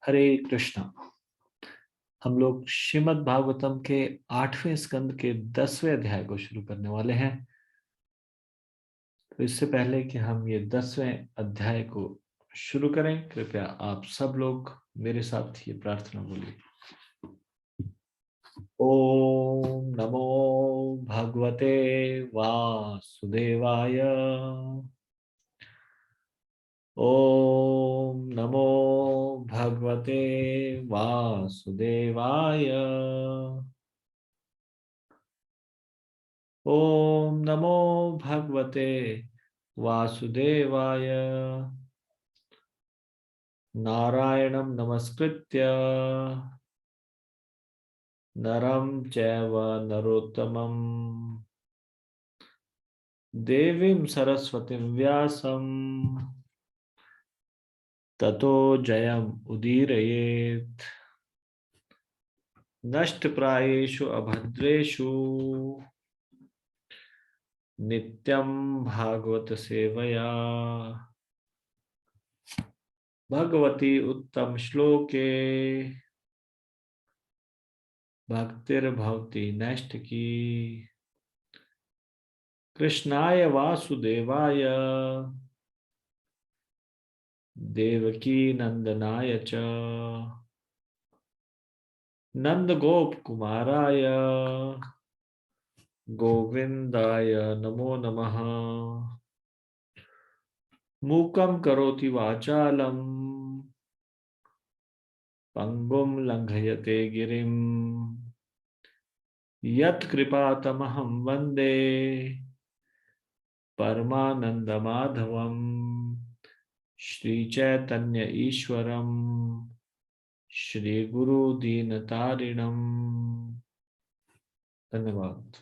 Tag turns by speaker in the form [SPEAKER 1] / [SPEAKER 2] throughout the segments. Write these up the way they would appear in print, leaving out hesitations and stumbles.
[SPEAKER 1] हरे कृष्णा। हम लोग श्रीमद् भागवतम के 8वें स्कंद के 10वें अध्याय को शुरू करने वाले हैं। तो इससे पहले कि हम ये 10वें अध्याय को शुरू करें, कृपया आप सब लोग मेरे साथ ये प्रार्थना बोलिए। ओम नमो भगवते वासुदेवाय। ओम नमो भगवते वासुदेवाय। ओम नमो भगवते वासुदेवाय। नारायणं नमस्कृत्य नरं चैव नरोत्तमं देवीं सरस्वतीं व्यासं ततो जयम् उदीरयेत्। नष्टप्रायेषु अभद्रेषु नित्यं भागवत सेवया भगवती उत्तम श्लोके भक्तिर्भवति नैष्ठिकी। कृष्णाय वासुदेवाय देवकी नंदनाय च नंद गोप कुमाराय गोविंदाय नमो नमः। मूकं करोति वाचालं पंगुं लंघयते गिरिं यत्कृपातमहं वन्दे परमानन्दमाधवम्। श्री चैतन्य ईश्वरम श्री गुरु दीनतारिणम। धन्यवाद।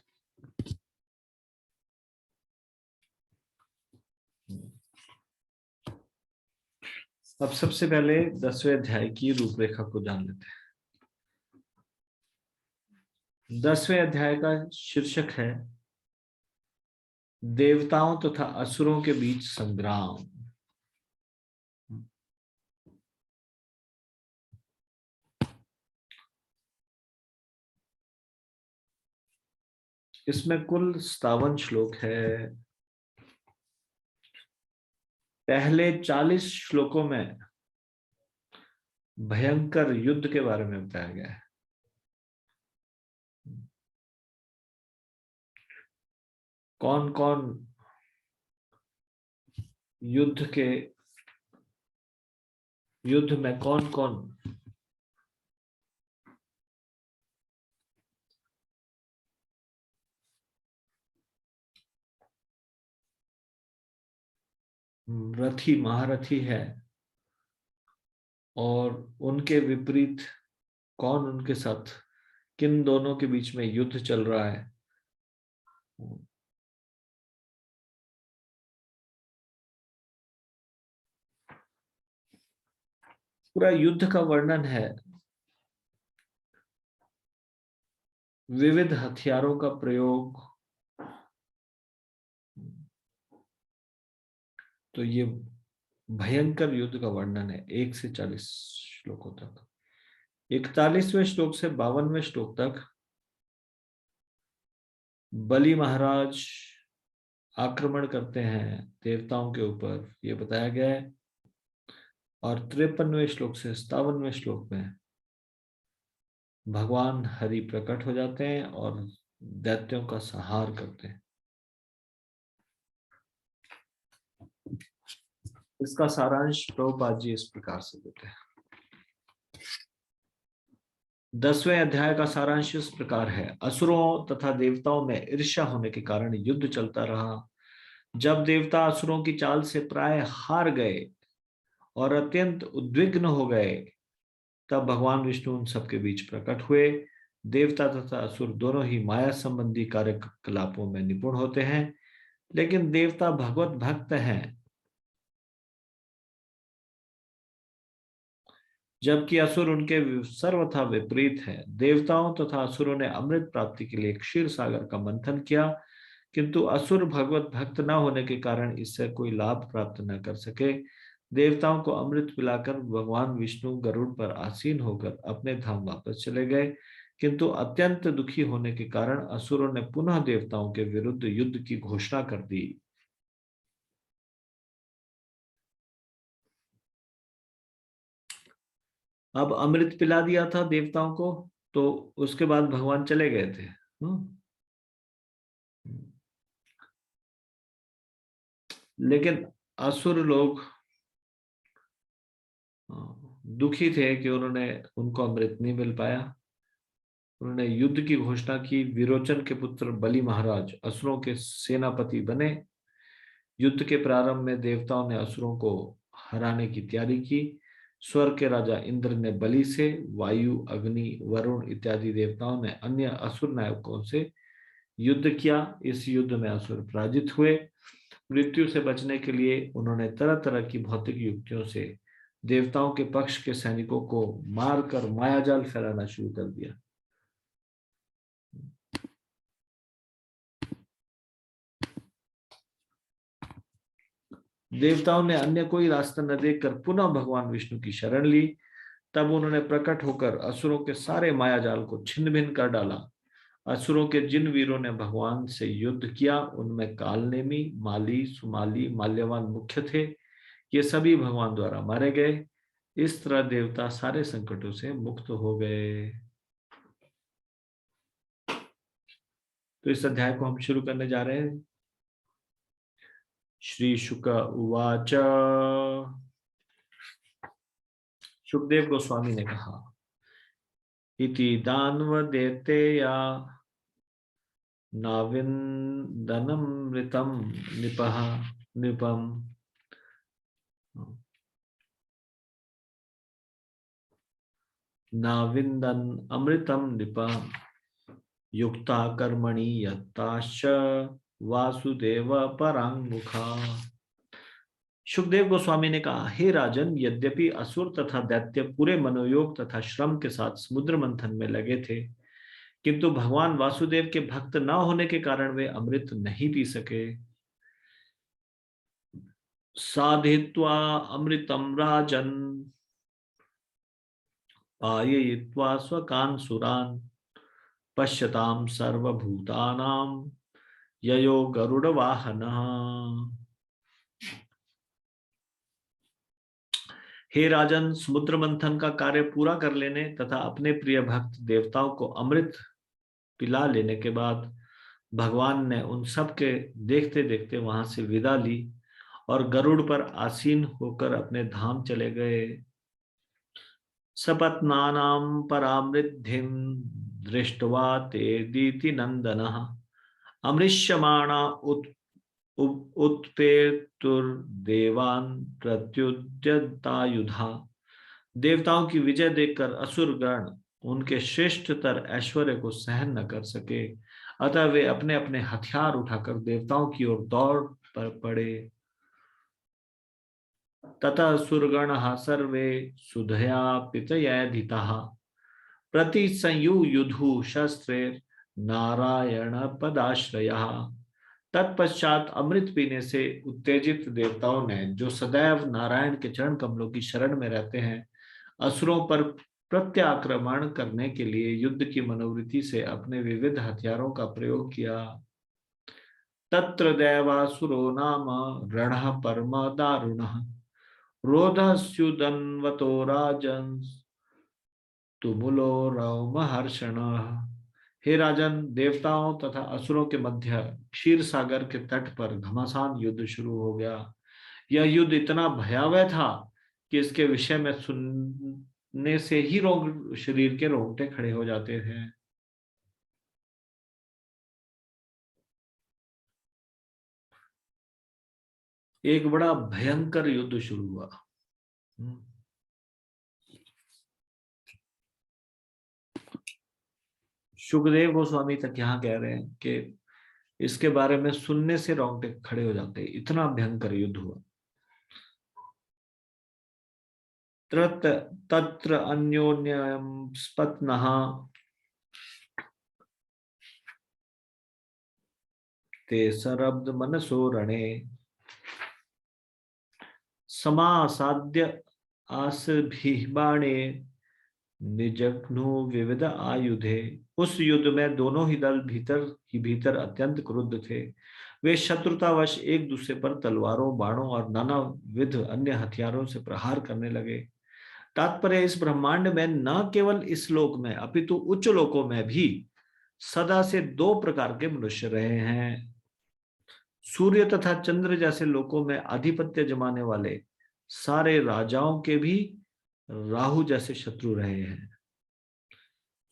[SPEAKER 1] अब सबसे पहले 10वें अध्याय की रूपरेखा को जान लेते हैं। 10वें अध्याय का शीर्षक है देवताओं तथा असुरों के बीच संग्राम। इसमें कुल 57 श्लोक है। पहले 40 श्लोकों में भयंकर युद्ध के बारे में बताया गया है। कौन कौन युद्ध में कौन कौन रथी महारथी है और उनके विपरीत कौन उनके साथ, किन दोनों के बीच में युद्ध चल रहा है। पूरा युद्ध का वर्णन है। विविध हथियारों का प्रयोग। तो ये भयंकर युद्ध का वर्णन है 1 से 40 श्लोकों तक। 41वें श्लोक से 52वें श्लोक तक बलि महाराज आक्रमण करते हैं देवताओं के ऊपर, ये बताया गया है। और 53वें श्लोक से 57वें श्लोक में भगवान हरि प्रकट हो जाते हैं और दैत्यों का संहार करते हैं। इसका सारांश प्रभुपाद जी इस प्रकार से देते हैं। 10वें अध्याय का सारांश इस प्रकार है। असुरों तथा देवताओं में ईर्ष्या होने के कारण युद्ध चलता रहा। जब देवता असुरों की चाल से प्राय हार गए और अत्यंत उद्विग्न हो गए, तब भगवान विष्णु उन सबके बीच प्रकट हुए। देवता तथा असुर दोनों ही माया संबंधी कार्यकलापों में निपुण होते हैं, लेकिन देवता भगवत भक्त हैं, जबकि असुर उनके सर्वथा विपरीत है। देवताओं तथा असुरों ने अमृत प्राप्ति के लिए क्षीर सागर का मंथन किया, किंतु असुर भगवत भक्त न होने के कारण इससे कोई लाभ प्राप्त न कर सके। देवताओं को अमृत पिलाकर भगवान विष्णु गरुड़ पर आसीन होकर अपने धाम वापस चले गए, किंतु अत्यंत दुखी होने के कारण असुरों ने पुनः देवताओं के विरुद्ध युद्ध की घोषणा कर दी। अब अमृत पिला दिया था देवताओं को, तो उसके बाद भगवान चले गए थे। लेकिन असुर लोग दुखी थे कि उन्होंने उनको अमृत नहीं मिल पाया। उन्होंने युद्ध की घोषणा की। विरोचन के पुत्र बलि महाराज असुरों के सेनापति बने। युद्ध के प्रारंभ में देवताओं ने असुरों को हराने की तैयारी की। स्वर्ग के राजा इंद्र ने बलि से, वायु, अग्नि, वरुण इत्यादि देवताओं ने अन्य असुर नायकों से युद्ध किया। इस युद्ध में असुर पराजित हुए। मृत्यु से बचने के लिए उन्होंने तरह तरह की भौतिक युक्तियों से देवताओं के पक्ष के सैनिकों को मारकर मायाजाल फैलाना शुरू कर दिया। देवताओं ने अन्य कोई रास्ता न देखकर पुनः भगवान विष्णु की शरण ली। तब उन्होंने प्रकट होकर असुरों के सारे मायाजाल को छिन्न भिन्न कर डाला। असुरों के जिन वीरों ने भगवान से युद्ध किया उनमें कालनेमी, माली, सुमाली, माल्यवान मुख्य थे। ये सभी भगवान द्वारा मारे गए। इस तरह देवता सारे संकटों से मुक्त हो गए। तो इस अध्याय को हम शुरू करने जा रहे हैं। श्री शुक उवाच। सुखदेव गोस्वामी ने कहा, इति दानवदेतेया नाविन्दनमृतं निपः निपम नाविन्दन अमृतं निपः युक्ता कर्मणि यत्ताश्च वासुदेव परांगमुखा। सुखदेव गोस्वामी ने कहा, हे राजन, यद्यपि असुर तथा दैत्य पूरे मनोयोग तथा श्रम के साथ समुद्र मंथन में लगे थे, किंतु भगवान वासुदेव के भक्त न होने के कारण वे अमृत नहीं पी सके। साधित्वा अमृतम राजन पाययित्वा स्वकान् सुरान् पश्यताम सर्वभूतानां ययो गरुड़ वाहनः। हे राजन, समुद्र मंथन का कार्य पूरा कर लेने तथा अपने प्रिय भक्त देवताओं को अमृत पिला लेने के बाद भगवान ने उन सब के देखते देखते वहां से विदा ली और गरुड़ पर आसीन होकर अपने धाम चले गए। सपत्नानां परामृद्धिं दृष्ट्वा ते दीति नंदनः अमृष्यमाणा उत्पेतुर्देवान् प्रत्युद्यतायुधा। देवताओं की विजय देखकर असुरगण उनके श्रेष्ठतर ऐश्वर्य को सहन न कर सके, अतः वे अपने अपने हथियार उठाकर देवताओं की ओर दौड़ पर पड़े। ततः सुरगणः सर्वे सुधया पितयैधिताः प्रतिसंयुयुधु शस्त्रेर नारायण पदाश्रयः। तत्पश्चात अमृत पीने से उत्तेजित देवताओं ने, जो सदैव नारायण के चरण कमलों की शरण में रहते हैं, असुरों पर प्रत्याक्रमण करने के लिए युद्ध की मनोवृत्ति से अपने विविध हथियारों का प्रयोग किया। तत्र दैवासुरो नाम रणः परम दारुणः रोधस्युदन्वतो राजन् तुमुलो रोमहर्षणः। हे राजन, देवताओं तथा असुरों के मध्य क्षीर सागर के तट पर घमासान युद्ध शुरू हो गया। यह युद्ध इतना भयावह था कि इसके विषय में सुनने से ही शरीर के रोंगटे खड़े हो जाते थे। एक बड़ा भयंकर युद्ध शुरू हुआ। सुखदेव गोस्वामी तक यहाँ कह रहे हैं कि इसके बारे में सुनने से रोंगटे खड़े हो जाते, इतना भयंकर युद्ध हुआ। तत्र अन्योन्यं स्पत्नः ते सरब्ध मनसो रणे समासाद्य आसभिबाणे निजघ्नो विविध आयुधे। उस युद्ध में दोनों ही दल भीतर ही भीतर अत्यंत क्रुद्ध थे। वे शत्रुतावश एक दूसरे पर तलवारों, बाणों और नाना विध अन्य हथियारों से प्रहार करने लगे। तात्पर्य, इस ब्रह्मांड में न केवल इस लोक में अपितु उच्च लोकों में भी सदा से दो प्रकार के मनुष्य रहे हैं। सूर्य तथा चंद्र जैसे लोकों में आधिपत्य जमाने वाले सारे राजाओं के भी राहु जैसे शत्रु रहे हैं।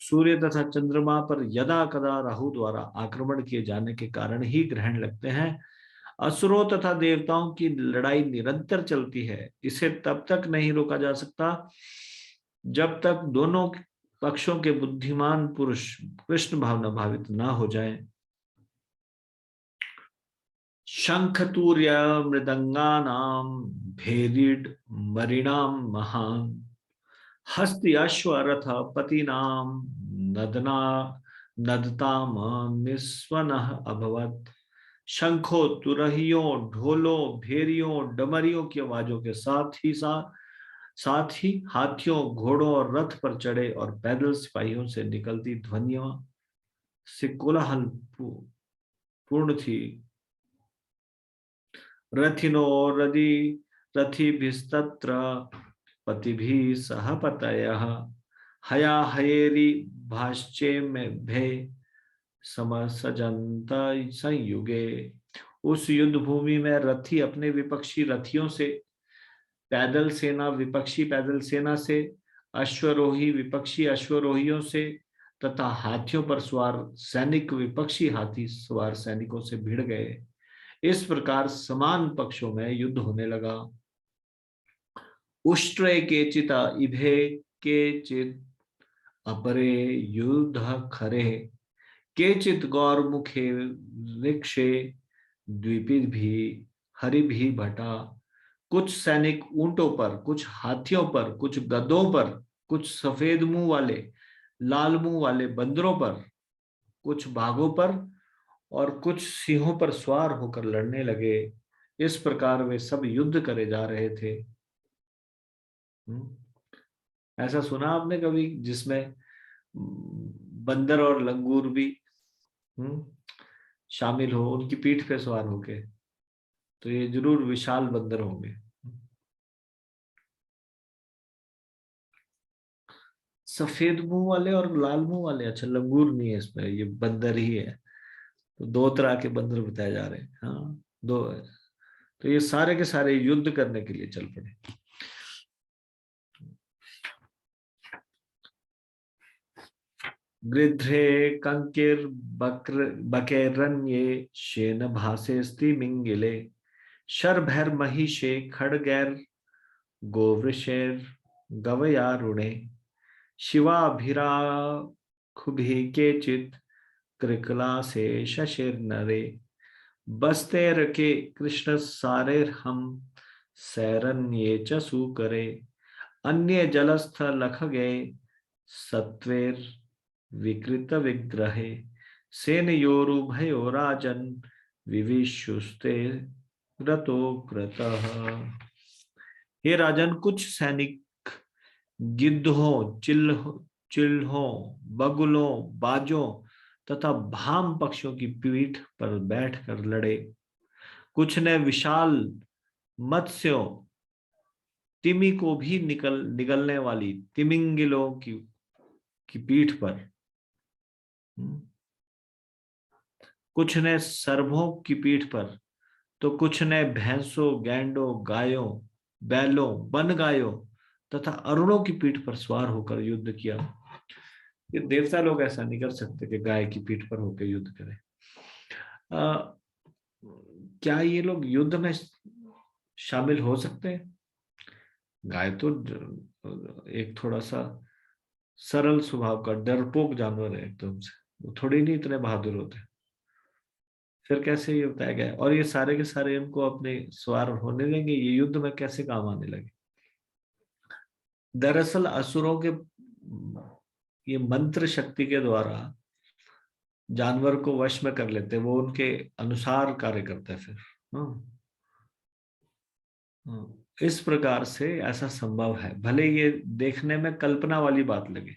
[SPEAKER 1] सूर्य तथा चंद्रमा पर यदा कदा राहु द्वारा आक्रमण किए जाने के कारण ही ग्रहण लगते हैं। असुरों तथा देवताओं की लड़ाई निरंतर चलती है। इसे तब तक नहीं रोका जा सकता जब तक दोनों पक्षों के बुद्धिमान पुरुष कृष्ण भावना भावित ना हो जाएं। शंख तूर्य मृदंगानाम भेरीड मरिणाम महान हस्ति अश्वरथ पतिनाम नदना नदताम निस्वनः अभवत। शंखों, तुरहियों, ढोलों, भेरियों, डमरियों की आवाजों के साथ ही हाथियों, घोड़ों और रथ पर चढ़े और पैदल सिपाहियों से निकलती ध्वनियों से कोलाहल पूर्ण थी। रथिनो रदि रथिभिस्तत्र पतिभिः सह पतयः हया हयेरि भाष्चे में भे समसजंत संयुगे। उस युद्ध भूमि में रथी अपने विपक्षी रथियों से, पैदल सेना विपक्षी पैदल सेना से, अश्वरोही विपक्षी अश्वरोहियों से तथा हाथियों पर सवार सैनिक विपक्षी हाथी सवार सैनिकों से भिड़ गए। इस प्रकार समान पक्षों में युद्ध होने लगा। उष्ट्रे केचित इभे केचित अपरे युद्ध खरे केचित गौरमुखे वृक्षे द्विपिद भी हरि भी भटा। कुछ सैनिक ऊंटों पर, कुछ हाथियों पर, कुछ गधों पर, कुछ सफेद मुंह वाले, लाल मुंह वाले बंदरों पर, कुछ बाघों पर और कुछ सिंहों पर सवार होकर लड़ने लगे। इस प्रकार वे सब युद्ध करे जा रहे थे। ऐसा सुना आपने कभी जिसमें बंदर और लंगूर भी शामिल हो, उनकी पीठ पे सवार होके? तो ये जरूर विशाल बंदर होंगे। सफेद मुंह वाले और लाल मुंह वाले, अच्छा लंगूर नहीं है इसमें, ये बंदर ही है। तो दो तरह के बंदर बताए जा रहे हैं। हाँ, दो है। तो ये सारे के सारे युद्ध करने के लिए चल पड़े। गृध्रे कंकिर बक्र बकेरन्ये शेन भासेस्ति मिंगिले शरभैर महिषे खड़गैर गोवृषेर गवयारुणे शिवाभिराखुभि केचित कृकला से शशिर नरे बस्तेर के कृष्ण सारेर हम सैरन्ये च सुकरे अन्य जलस्थ लख गए सत्वेर विकृत विग्रहे सेनयोरुभयो राजन विविशुस्ते रतो कृतः। हे राजन, कुछ सैनिक गिद्धों, चिल्हों, बगुलों, बाजों तथा भाम पक्षियों की पीठ पर बैठकर लड़े। कुछ ने विशाल मत्स्यों, तिमी को भी निगलने वाली तिमिंगिलों की पीठ पर, कुछ ने सर्भों की पीठ पर, तो कुछ ने भैंसों, गैंडों, गायों, बैलों, वन गायों तथा अरुणों की पीठ पर सवार होकर युद्ध किया। ये देवता लोग ऐसा नहीं कर सकते कि गाय की पीठ पर होकर युद्ध करें। क्या ये लोग युद्ध में शामिल हो सकते हैं? गाय तो एक थोड़ा सा सरल स्वभाव का डरपोक जानवर है एकदम से, वो थोड़ी नहीं इतने बहादुर होते। फिर कैसे ये बताया गया? और ये सारे के सारे इनको अपने सवार होने देंगे? ये युद्ध में कैसे काम आने लगे? दरअसल असुरों के ये मंत्र शक्ति के द्वारा जानवर को वश में कर लेते, वो उनके अनुसार कार्य करता है फिर। हाँ, इस प्रकार से ऐसा संभव है, भले ये देखने में कल्पना वाली बात लगे।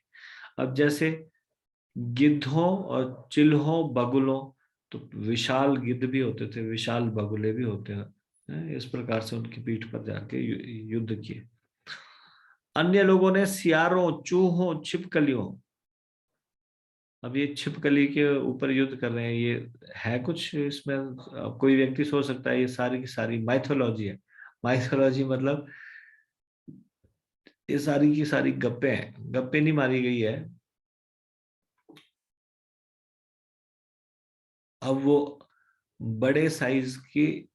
[SPEAKER 1] अब जैसे गिद्धों और चिल्हों बगुलों, तो विशाल गिद्ध भी होते थे, विशाल बगुले भी होते हैं। इस प्रकार से उनकी पीठ पर जाके युद्ध किए। अन्य लोगों ने सियारों, चूहों, छिपकलियों, अब ये छिपकली के ऊपर युद्ध कर रहे हैं, ये है कुछ इसमें? अब कोई व्यक्ति सोच सकता है ये सारी की सारी माइथोलॉजी है। माइथोलॉजी मतलब ये सारी की सारी गप्पे हैं, गप्पे नहीं मारी गई है। अब वो बड़े साइज की,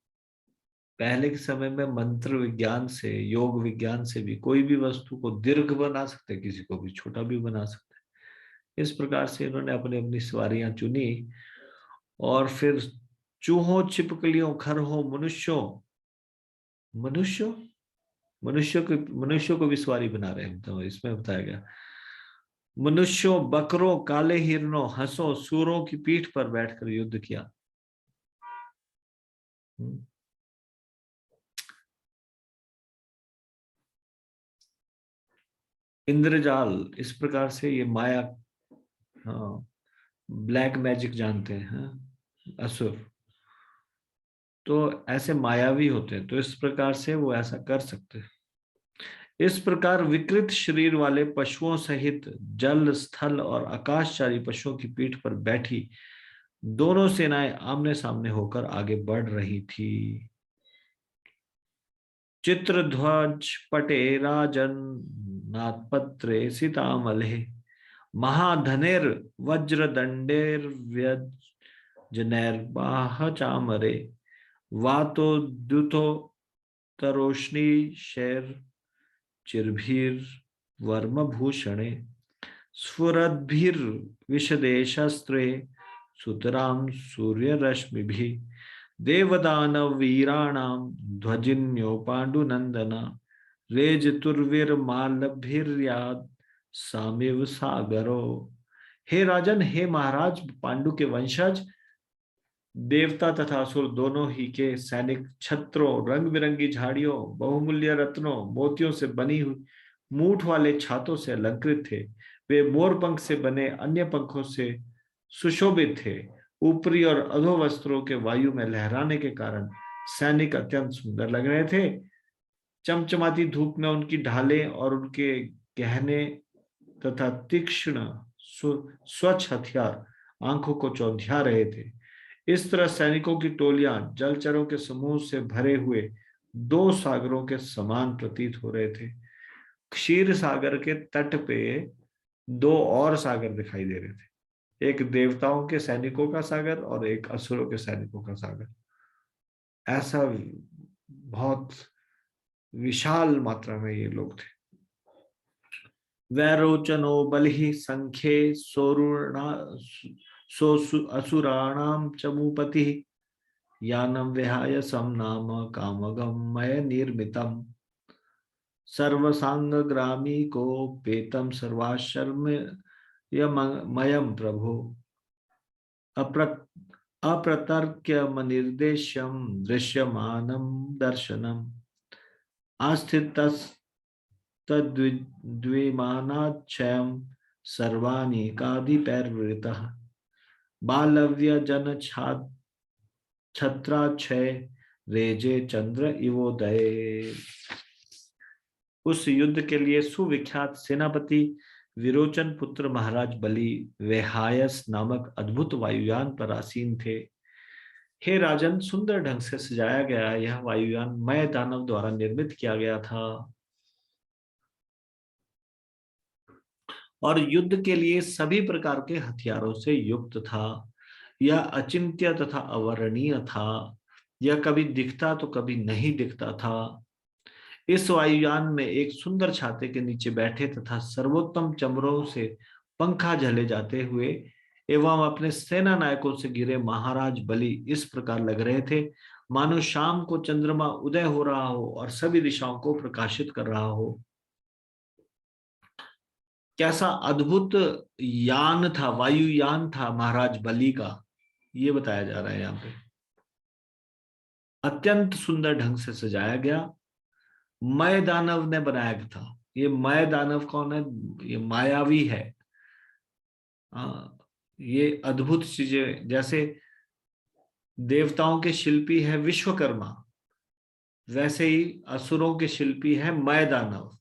[SPEAKER 1] पहले के समय में मंत्र विज्ञान से, योग विज्ञान से भी कोई भी वस्तु को दीर्घ बना सकते, किसी को भी छोटा भी बना सकते। इस प्रकार से इन्होंने अपनी अपनी सवारियां चुनी, और फिर चूहों, छिपकलियों, खरहों, मनुष्यों, मनुष्यों मनुष्यों को भी सवारी बना रहे हैं, तो इसमें बताया गया, मनुष्यों, बकरों, काले हिरणों, हंसों, सूरों की पीठ पर बैठकर युद्ध किया। इंद्रजाल, इस प्रकार से ये माया, हाँ, ब्लैक मैजिक जानते हैं, हाँ? असुर तो ऐसे मायावी होते हैं, तो इस प्रकार से वो ऐसा कर सकते हैं। इस प्रकार विकृत शरीर वाले पशुओं सहित जल, स्थल और आकाशचारी पशुओं की पीठ पर बैठी दोनों सेनाएं आमने सामने होकर आगे बढ़ रही थी। चित्रध्वज पटे राजन नाथपत्रे सीतामले महाधनेर वज्रदंडेर व्यजनैर्बाह चामरे वातो द्युतो तरोष्णी शैर चिरभीर वर्मभूषणे स्फुरद्भिर्विशदेशस्त्रे सुतरां सूर्यरश्मिभिः देवदानव वीराणां ध्वजिन्यो पाण्डुनन्दन रेजतुर्विर्मालभिर्याद सामिव सागरो। हे राजन, हे महाराज, पांडु के वंशज, देवता तथा असुर दोनों ही के सैनिक छत्रों, रंग बिरंगी झाड़ियों, बहुमूल्य रत्नों, मोतियों से बनी हुई मूठ वाले छातों से अलंकृत थे। वे मोर पंख से बने अन्य पंखों से सुशोभित थे। ऊपरी और अधो वस्त्रों के वायु में लहराने के कारण सैनिक अत्यंत सुंदर लग रहे थे। चमचमाती धूप में उनकी ढालें और उनके गहने तथा तीक्ष्ण स्वच्छ हथियार आंखों को चौंधिया रहे थे। इस तरह सैनिकों की टोलियां जलचरों के समूह से भरे हुए दो सागरों के समान प्रतीत हो रहे थे। क्षीर सागर के तट पे दो और सागर दिखाई दे रहे थे, एक देवताओं के सैनिकों का सागर और एक असुरों के सैनिकों का सागर। ऐसा बहुत विशाल मात्रा में ये लोग थे। वैरोचनो बलिः संख्ये सोरुणा असुराणाम चमूपतिः यानम विहाय सम नाम कामगमय निर्मितम सर्वसांगग्रामी को पेतम सर्वाशर्म यमयम प्रभो अप्रतर्क्यमनिर्देश्यम दृश्यमानं दर्शनम आस्थितस्तद्विमानाच्छयं सर्वानीकादिपैर्वृतः बालव्य जन छत्राक्षय रेजे चंद्र इवोदये। उस युद्ध के लिए सुविख्यात सेनापति विरोचन पुत्र महाराज बलि वेहायस नामक अद्भुत वायुयान पर आसीन थे। हे राजन, सुंदर ढंग से सजाया गया यह वायुयान मय दानव द्वारा निर्मित किया गया था और युद्ध के लिए सभी प्रकार के हथियारों से युक्त था। यह अचिंत्य तथा अवर्णनीय था। यह कभी दिखता तो कभी नहीं दिखता था। इस वायुयान में एक सुंदर छाते के नीचे बैठे तथा सर्वोत्तम चमरों से पंखा झले जाते हुए एवं अपने सेना नायकों से घिरे महाराज बलि इस प्रकार लग रहे थे मानो शाम को चंद्रमा उदय हो रहा हो और सभी दिशाओं को प्रकाशित कर रहा हो। कैसा अद्भुत यान था, वायुयान था महाराज बलि का, ये बताया जा रहा है यहाँ पे। अत्यंत सुंदर ढंग से सजाया गया मय दानव ने बनाया था। ये मय दानव कौन है? ये मायावी है। ये अद्भुत चीजें, जैसे देवताओं के शिल्पी है विश्वकर्मा, वैसे ही असुरों के शिल्पी है मय दानव।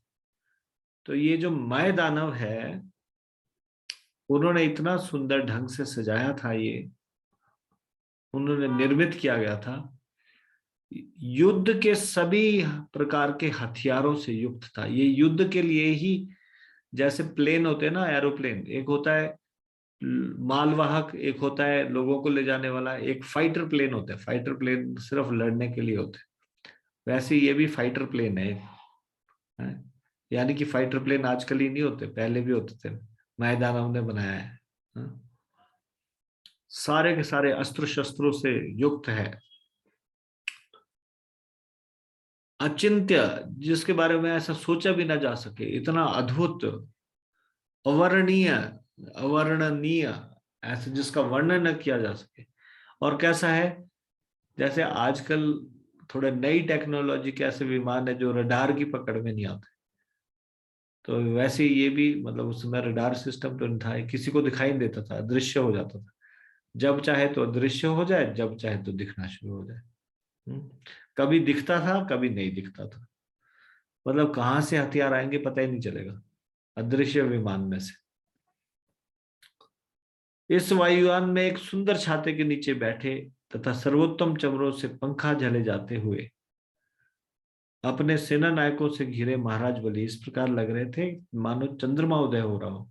[SPEAKER 1] तो ये जो मय दानव है, उन्होंने इतना सुंदर ढंग से सजाया था, ये उन्होंने निर्मित किया गया था। युद्ध के सभी प्रकार के हथियारों से युक्त था ये, युद्ध के लिए ही। जैसे प्लेन होते हैं ना, एरोप्लेन, एक होता है मालवाहक, एक होता है लोगों को ले जाने वाला, एक फाइटर प्लेन होता है। फाइटर प्लेन सिर्फ लड़ने के लिए होते हैं, वैसे ये भी फाइटर प्लेन है। यानी कि फाइटर प्लेन आजकल ही नहीं होते, पहले भी होते थे, मैदानों ने बनाया है। हाँ? सारे के सारे अस्त्र शस्त्रों से युक्त है, अचिंत्य, जिसके बारे में ऐसा सोचा भी ना जा सके, इतना अद्भुत, अवर्णनीय, अवर्णनीय, ऐसे जिसका वर्णन न किया जा सके। और कैसा है, जैसे आजकल थोड़े नई टेक्नोलॉजी के ऐसे विमान है जो रडार की पकड़ में नहीं आते, तो वैसे ही ये भी, मतलब उस समय रडार सिस्टम तो नहीं था, किसी को दिखाई नहीं देता था, अदृश्य हो जाता था। जब चाहे तो अदृश्य हो जाए, जब चाहे तो दिखना शुरू हो जाए। हम्म। कभी दिखता था, कभी नहीं दिखता था, मतलब कहाँ से हथियार आएंगे पता ही नहीं चलेगा, अदृश्य विमान में से। इस वायुयान में एक सुंदर छाते के नीचे बैठे तथा सर्वोत्तम चमरों से पंखा झले जाते हुए अपने सेना नायकों से घिरे महाराज बलि इस प्रकार लग रहे थे मानो चंद्रमा उदय हो रहा हो।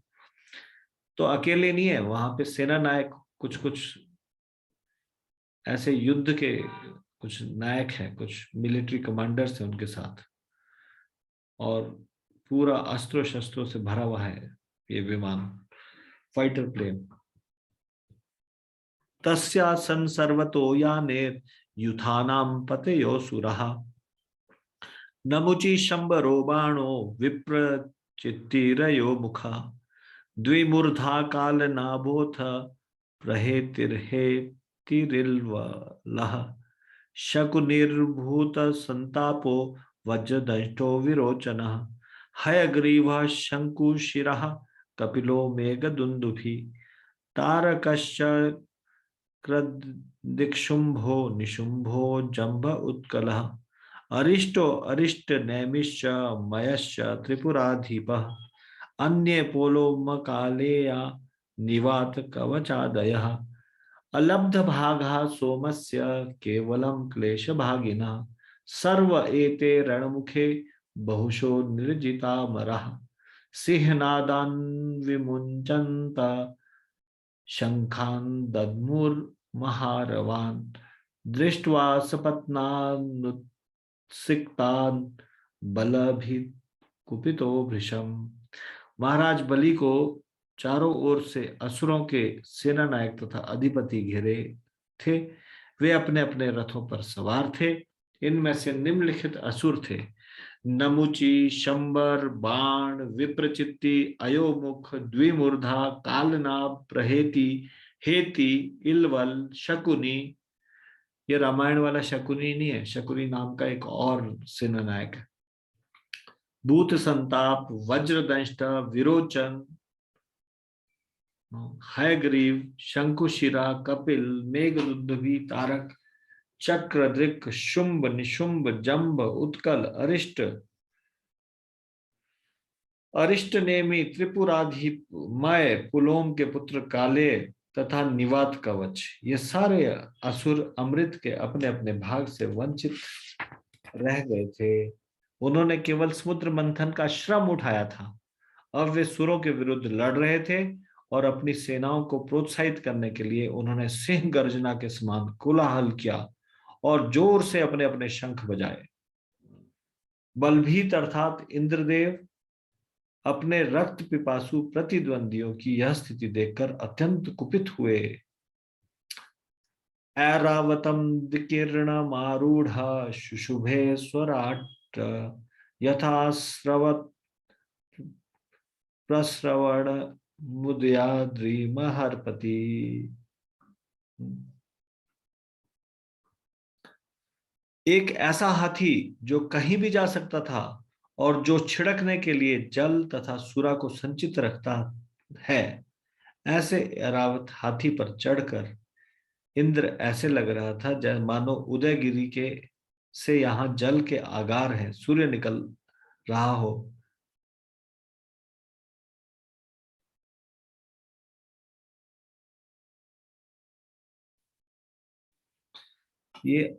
[SPEAKER 1] तो अकेले नहीं है वहां पे, सेना नायक कुछ कुछ ऐसे युद्ध के कुछ नायक हैं, कुछ मिलिट्री कमांडर्स हैं उनके साथ, और पूरा अस्त्रों शस्त्रों से भरा हुआ है ये विमान, फाइटर प्लेन। तस्यासन् सर्वतो याने युथानां पतयो सुरः नमुचि शंबरो बाणो विप्रचित्तिरयो मुखा द्विमूर्धा कालनाभोथ प्रहेतिर्हेतिरिल्वलः शकुनिर्भूत संतापो वज्रदंष्टो विरोचनः हयग्रीवः शंकुशिरः कपिलो मेघदुन्दुभि तारकश्च क्रदिक्षुम्भो निशुम्भो जम्भ उत्कलः अरिष्टो अरिष्ट नैमिश्च मयश्च त्रिपुराधिपः अन्ये पोलोमकालेया निवात कवचादयः अलब्ध भागः सोमस्य केवलं क्लेशभागिनः सर्व एते रणमुखे बहुशो निर्जितामरः सिंहनादान् विमुञ्चन्त शंखान् दद्मुर्महारवान् दृष्ट्वा सपत्नानुत्सिक्तान् बलभिकुपितो भृशम्। महाराज बलि को चारों ओर से असुरों के सेना नायक तथा अधिपति घिरे थे। वे अपने अपने रथों पर सवार थे। इनमें से निम्नलिखित असुर थे: नमुची, शंबर, बाण, विप्रचित्ति, अयोमुख, द्विमूर्धा, कालनाभ, प्रहेति, हेति, इलवल, शकुनी। ये रामायण वाला शकुनी नहीं है, शकुनी नाम का एक और सेना नायक है। भूत संताप, वज्रदंष्ट, विरोचन, हयग्रीव, शंकुशिरा, कपिल, मेघदुंदुभि, तारक, चक्र, दृक्, शुंभ, निशुंभ, जंभ, उत्कल, अरिष्ट, अरिष्ट नेमी, त्रिपुराधिमय, पुलोम के पुत्र काले तथा निवात कवच। ये सारे असुर अमृत के अपने अपने भाग से वंचित रह गए थे। उन्होंने केवल समुद्र मंथन का श्रम उठाया था। अब वे सुरों के विरुद्ध लड़ रहे थे और अपनी सेनाओं को प्रोत्साहित करने के लिए उन्होंने सिंह गर्जना के समान कोलाहल किया और जोर से अपने अपने शंख बजाए। बलभीत अर्थात इंद्रदेव अपने रक्त पिपासु प्रतिद्वंदियों की यह स्थिति देखकर अत्यंत कुपित हुए। ऐरावतम विकीर्णमारूढ़ शुशुभे स्वराट यथा स्रवत प्रस्रवण मुदयाद्रिमहर्पति। एक ऐसा हाथी जो कहीं भी जा सकता था और जो छिड़कने के लिए जल तथा सुरा को संचित रखता है, ऐसे ऐरावत हाथी पर चढ़कर इंद्र ऐसे लग रहा था जैसे मानो उदयगिरी के से यहाँ जल के आगार हैं, सूर्य निकल रहा हो। ये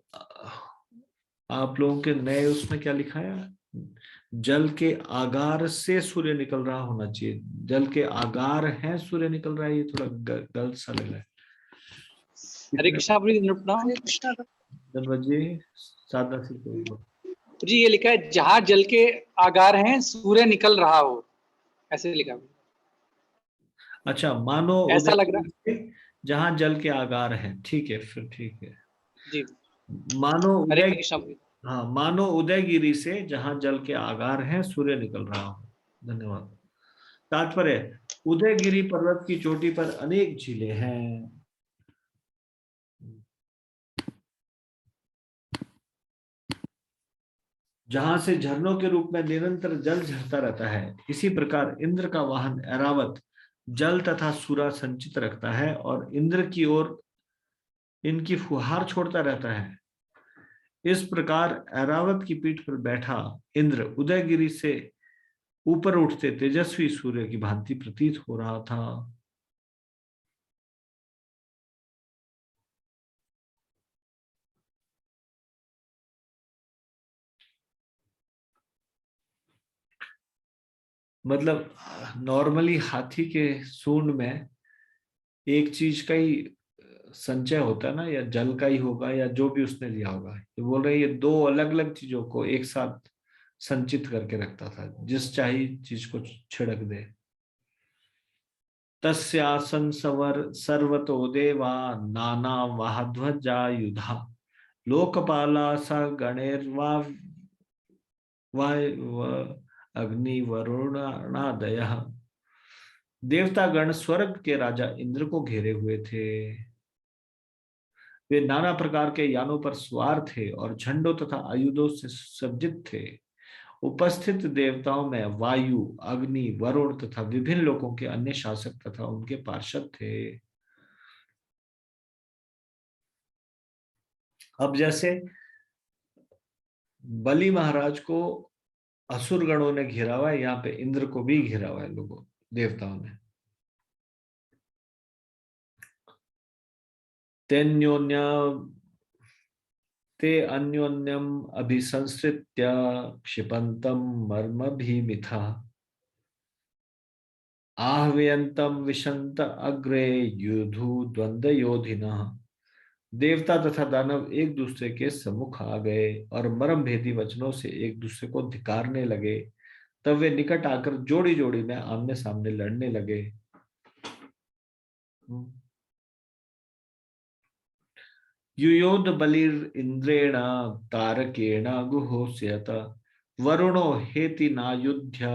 [SPEAKER 1] आप लोगों के नए उसमें क्या लिखा है? जल के आगार से सूर्य निकल रहा होना चाहिए, जल के आगार है सूर्य निकल रहा है, ये थोड़ा गलत सा लग रहा है।
[SPEAKER 2] हरे कृष्णा
[SPEAKER 3] हरे कृष्णा।
[SPEAKER 1] धन्यवाद जी। साधना सिंह
[SPEAKER 2] जी ये लिखा है जहां जल के आगार हैं सूर्य निकल रहा हो, ऐसे लिखा है।
[SPEAKER 1] अच्छा, मानो
[SPEAKER 2] ऐसा लग रहा
[SPEAKER 1] उदयगिरी से जहां जल के आगार हैं, ठीक है, फिर ठीक है।
[SPEAKER 2] जी।
[SPEAKER 1] मानो
[SPEAKER 2] हरे
[SPEAKER 1] उदय
[SPEAKER 2] कृष्णा।
[SPEAKER 1] हाँ, मानो उदयगिरी से जहां जल के आगार हैं सूर्य निकल रहा हो। धन्यवाद। तात्पर्य, उदयगिरी पर्वत की चोटी पर अनेक झीलें हैं, जहां से झरनों के रूप में निरंतर जल झरता रहता है। इसी प्रकार इंद्र का वाहन ऐरावत जल तथा सूरा संचित रखता है और इंद्र की ओर इनकी फुहार छोड़ता रहता है। इस प्रकार ऐरावत की पीठ पर बैठा इंद्र उदयगिरी से ऊपर उठते तेजस्वी सूर्य की भांति प्रतीत हो रहा था। मतलब नॉर्मली हाथी के सूंड में एक चीज का ही संचय होता है ना, या जल का ही होगा या जो भी उसने लिया होगा। ये बोल रहे हैं ये दो अलग अलग चीजों को एक साथ संचित करके रखता था, जिस चाहिए चीज को छिड़क दे। तस्यासन सवर सर्वतो देवा नाना वाहध्वजायुधा लोकपाला स गणेर्वा अग्निवरुणादय। देवतागण स्वर्ग के राजा इंद्र को घेरे हुए थे। वे नाना प्रकार के यानों पर सवार थे और झंडों तथा आयुधों से सज्जित थे। उपस्थित देवताओं में वायु, अग्नि, वरुण तथा विभिन्न लोकों के अन्य शासक तथा उनके पार्षद थे। अब जैसे बलि महाराज को असुर गणों ने घेरा हुआ है, यहाँ पे इंद्र को भी घेरा हुआ है लोगों, देवताओं ने। तेन्योन्य ते अन्योन्यम अभिसंसृत्य क्षिपंतम मर्मभिमिथा आहवयंतम विशंत अग्रे युधु द्वंद्व योधिना। देवता तथा दानव एक दूसरे के सम्मुख आ गए और मर्म भेदी वचनों से एक दूसरे को धिकारने लगे। तब वे निकट आकर जोड़ी जोड़ी में आमने सामने लड़ने लगे। युयोध बलिर इंद्रेण तारकेण गुहोष्यत वरुणो हेति नायुध्य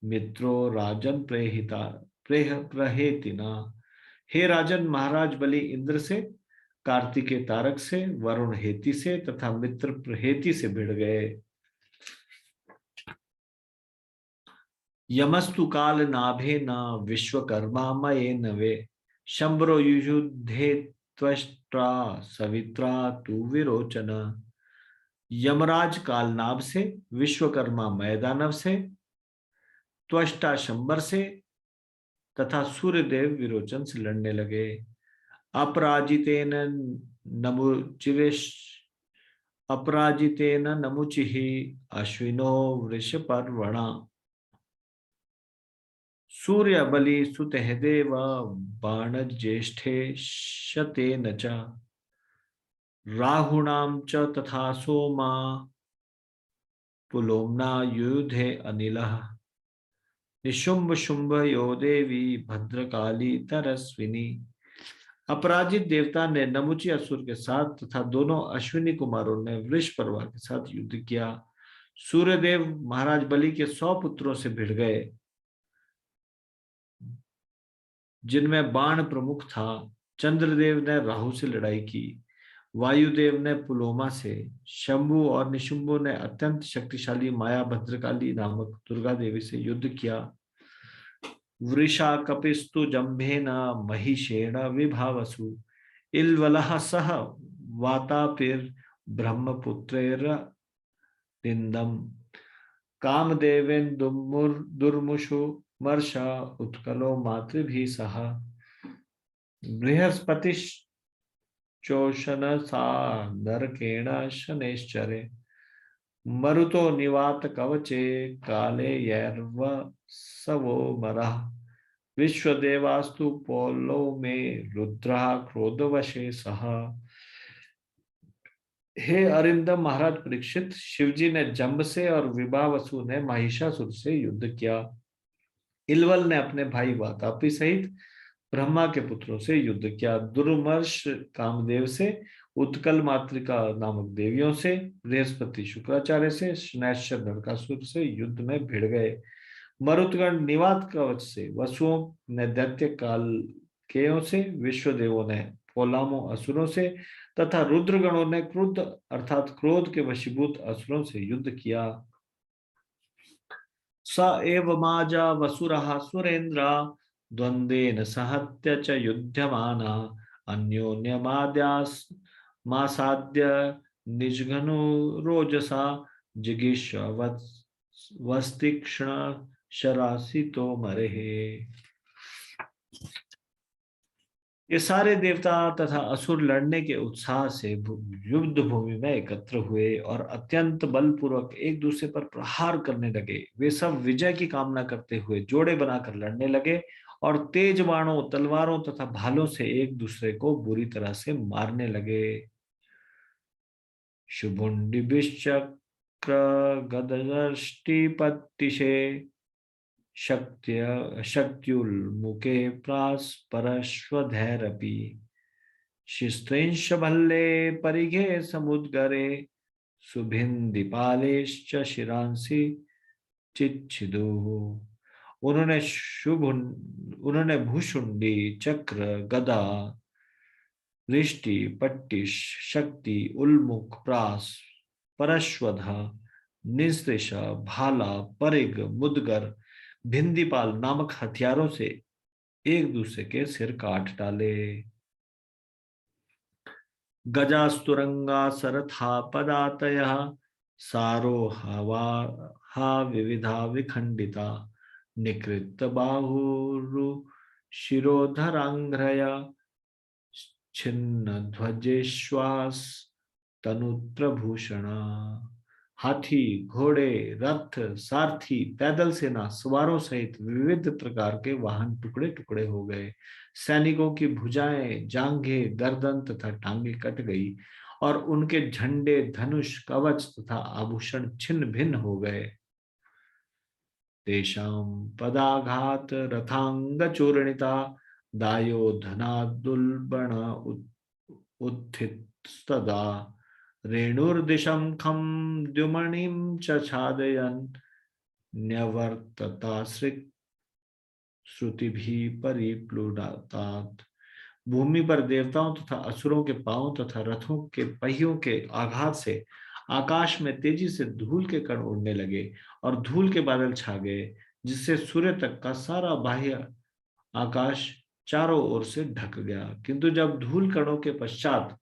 [SPEAKER 1] मित्रो राजन प्रेहिता प्रहेतिना। हे राजन, महाराज बलि इंद्र से, कार्तिकेय तारक से, वरुण हेति से तथा मित्र प्रहेति से भिड़ गए। यमस्तु काल नाभे न विश्वकर्मा मये नवे शंबरो युयुधे त्वष्ट्रा सवित्रा तु विरोचन। यमराज कालनाभ से, विश्वकर्मा मैदानव से, त्वष्टा शंबर से तथा सूर्यदेव विरोचन से लड़ने लगे। अपराजितेन नमुचिरेश अपराजितेन नमुचिः अश्विनो वृषपर्वणा सूर्य बलि सुतः देव बाण ज्येष्ठे शतेन च राहुणाम च तथा सोमा पुलोम्ना युधे अनिलः निशुंभ शुंभ यो देवी भद्रकाली तरस्विनी। अपराजित देवता ने नमुची असुर के साथ तथा दोनों अश्विनी कुमारों ने वृष परिवार के साथ युद्ध किया। सूर्यदेव महाराज बलि के 100 पुत्रों से भिड़ गए, जिनमें बाण प्रमुख था। चंद्रदेव ने राहु से लड़ाई की। वायुदेव ने पुलोमा से, शंभु और निशुंभु ने अत्यंत शक्तिशाली माया भद्रकाली नामक दुर्गा देवी से युद्ध किया। वृषा कपिस्तु जम्भेन महिषेण विभावसु, इल्वलः सह वातापिर ब्रह्मपुत्रैर्निन्दम्, कामदेवेन दुर्मुषु मर्षा उत्कलो मातृभिः सह, बृहस्पतिश्चोषण सा नरकेण शनैश्चरे, मरुतो निवात कवचे काले यैर्व सवो मरः, विश्वदेवास्तु पौलो में रुद्रः क्रोधवशे सह। हे अरिंदम महाराज परीक्षित, शिवजी ने जंब से और विभावसु ने महिषासुर से युद्ध किया। इलवल ने अपने भाई वातापी सहित ब्रह्मा के पुत्रों से युद्ध किया। दुर्मर्ष कामदेव से, उत्कल मातृका नामक देवियों से, बृहस्पति शुक्राचार्य से, शनैश्चर नरकासुर से युद्ध में भिड़ गए। मरुतगण निवात कवच से, वसुओं ने दैत्य काल केयों से, विश्वदेवों ने पोलामो असुरों से तथा रुद्रगणों ने क्रुद्ध अर्थात क्रोध के वशीभूत असुरों से युद्ध किया। स एव माजा वसुरः सुरेन्द्रा द्वंद्वेन सहत्य च युध्यमाना, अन्योन्यमाद्यास मासाद्य निजघनु रोजसा, जिगीषवस्तीक्ष्ण शरासितो मरेहे। ये सारे देवता तथा असुर लड़ने के उत्साह से युद्ध भूमि में एकत्र हुए और अत्यंत बलपूर्वक एक दूसरे पर प्रहार करने लगे। वे सब विजय की कामना करते हुए जोड़े बनाकर लड़ने लगे और तेज बाणों, तलवारों तथा भालों से एक दूसरे को बुरी तरह से मारने लगे। शुभुंडिभिश्चक्र गदष्टिपत्तिशे, शक्त्युल्मुखे प्रास्परश्वधैरपि, शिस्त्रिंश भल्ले परिघे समुद्गरे, सुभिन्दिपालेश्च शिरांसि चिच्छिदुः। उन्होंने भूषुंडी, चक्र, गदा, रिष्टि, पट्टिश, शक्ति, उल्मुख, प्रास, परश्वध, निस्त्रिश, भाला, परिग, मुदगर, भिंदीपाल नामक हथियारों से एक दूसरे के सिर काट डाले। गजास्तुरंगा सरथा पदातयः, सारोहवा विविधा विखंडिता, निकृत बाहुरु शिरोधरांघ्रया, छिन्न ध्वजेश्वास तनुत्रभूषणा। हाथी, घोड़े, रथ, सारथी, पैदल सेना सवारों सहित विविध प्रकार के वाहन टुकड़े टुकड़े हो गए। सैनिकों की भुजाएं, जांघें, गर्दन तथा टांगे कट गई और उनके झंडे, धनुष, कवच तथा आभूषण छिन्न भिन्न हो गए। तेषां पदाघात रथांग चूर्णिता, दायोधनादुल्बण उत्थितस्तदा, रेणुर्दिशं खं द्युमणिं च छादयन्, न्यवर्ततासृक् श्रुतिभिः परिप्लुतात्। भूमि पर देवताओं तथा असुरों के पांवों तथा रथों के पहियों के आघात से आकाश में तेजी से धूल के कण उड़ने लगे और धूल के बादल छा गए, जिससे सूर्य तक का सारा बाह्य आकाश चारों ओर से ढक गया। किंतु जब धूल कणों के पश्चात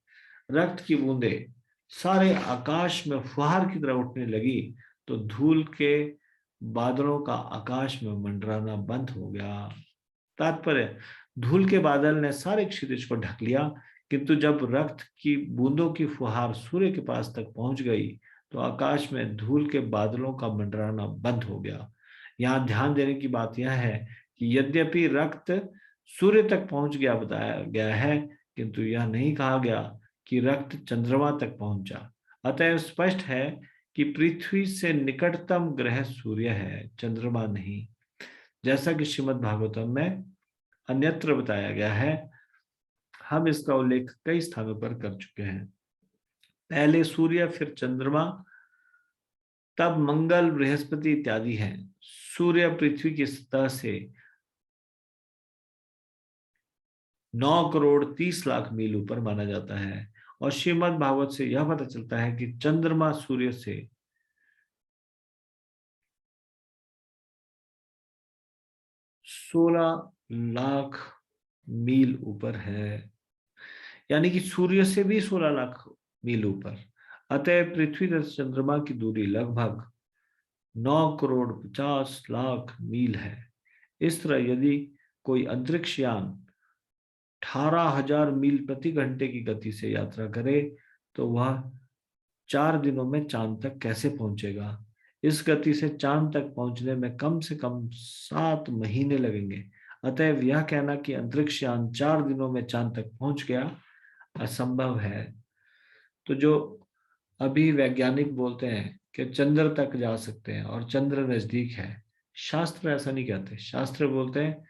[SPEAKER 1] रक्त की बूंदें सारे आकाश में फुहार की तरह उठने लगी, तो धूल के बादलों का आकाश में मंडराना बंद हो गया। तात्पर्य, धूल के बादल ने सारे क्षितिज को ढक लिया, किंतु जब रक्त की बूंदों की फुहार सूर्य के पास तक पहुंच गई, तो आकाश में धूल के बादलों का मंडराना बंद हो गया। यहाँ ध्यान देने की बात यह है कि यद्यपि रक्त सूर्य तक पहुंच गया बताया गया है, किंतु यह नहीं कहा गया कि रक्त चंद्रमा तक पहुंचा। अतएव स्पष्ट है कि पृथ्वी से निकटतम ग्रह सूर्य है, चंद्रमा नहीं, जैसा कि श्रीमद् भागवतम में अन्यत्र बताया गया है। हम इसका उल्लेख कई स्थानों पर कर चुके हैं। पहले सूर्य, फिर चंद्रमा, तब मंगल, बृहस्पति इत्यादि हैं। सूर्य पृथ्वी की सतह से 9 करोड़ 30 लाख मील ऊपर माना जाता है और श्रीमद् भागवत से यह पता चलता है कि चंद्रमा सूर्य से 16 लाख मील ऊपर है, यानी कि सूर्य से भी 16 लाख मील ऊपर। अतः पृथ्वी तथा चंद्रमा की दूरी लगभग 9,50,00,000 मील है। इस तरह यदि कोई अंतरिक्ष यान 18,000 मील प्रति घंटे की गति से यात्रा करे तो वह 4 दिनों में चांद तक कैसे पहुंचेगा? इस गति से चांद तक पहुंचने में कम से कम 7 महीने लगेंगे। अतएव यह कहना कि अंतरिक्ष यान 4 दिनों में चांद तक पहुंच गया असंभव है। तो जो अभी वैज्ञानिक बोलते हैं कि चंद्र तक जा सकते हैं और चंद्र नजदीक है, शास्त्र ऐसा नहीं कहते। शास्त्र बोलते हैं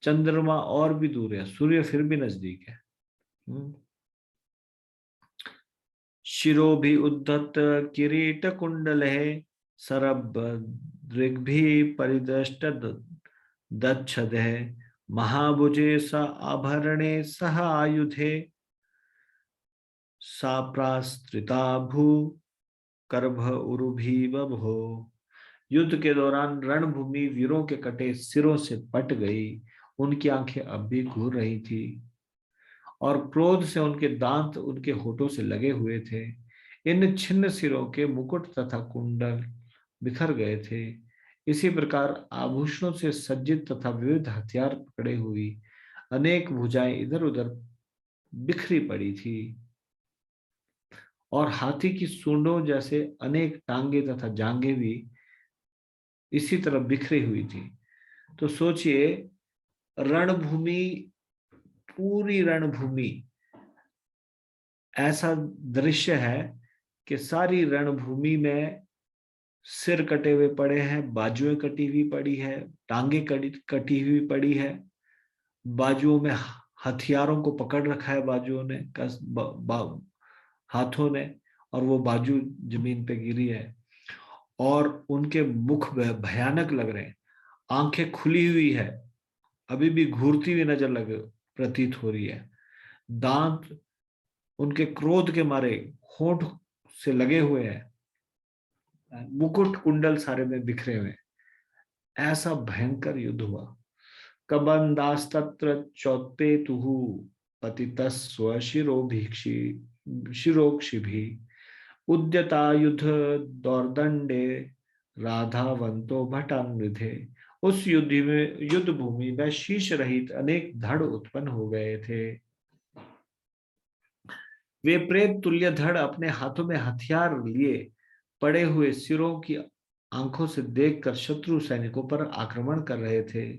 [SPEAKER 1] चंद्रमा और भी दूर है, सूर्य फिर भी नजदीक है। शिरो भी उद्धत किरीट कुंडल है, सरब दृग्भि परिदृष्ट दच्छद है, महाभुजे स आभरणे सह आयुधे, साप्रास्त्रिता भू करभ उरुभी बभो। युद्ध के दौरान रणभूमि वीरों के कटे सिरों से पट गई, उनकी आंखें अब भी घूर रही थी और क्रोध से उनके दांत उनके होठों से लगे हुए थे। इन छिन्न सिरों के मुकुट तथा कुंडल बिखर गए थे। इसी प्रकार आभूषणों से सज्जित तथा विविध हथियार पकड़े हुई अनेक भुजाएं इधर उधर बिखरी पड़ी थी और हाथी की सूंडों जैसे अनेक टांगे तथा जांघें भी इसी तरह बिखरी हुई थी। तो सोचिए, रणभूमि, पूरी रणभूमि, ऐसा दृश्य है कि सारी रणभूमि में सिर कटे हुए पड़े हैं, बाजुएं कटी हुई पड़ी है, टांगे कटी हुई पड़ी है, बाजुओं में हथियारों को पकड़ रखा है, बाजुओं ने हाथों ने, और वो बाजू जमीन पे गिरी है और उनके मुख भयानक लग रहे हैं, आंखें खुली हुई है, अभी भी घूरती हुई नजर प्रतीत हो रही है, दांत उनके क्रोध के मारे होंठ से लगे हुए हैं, मुकुट कुंडल सारे में बिखरे हुए। ऐसा भयंकर युद्ध हुआ। कबंदास्तत्र चौपेतुः पतितस्व शिरोभिक्षि शिरोक्षिभि उद्यतायुध दौर्दंडे राधावंतो भटान्विधे। उस युद्ध भूमि में शीश रहित अनेक धड़ उत्पन्न हो गए थे। वे प्रेत तुल्य धड़ अपने हाथों में हथियार लिए पड़े हुए सिरों की आंखों से देखकर शत्रु सैनिकों पर आक्रमण कर रहे थे।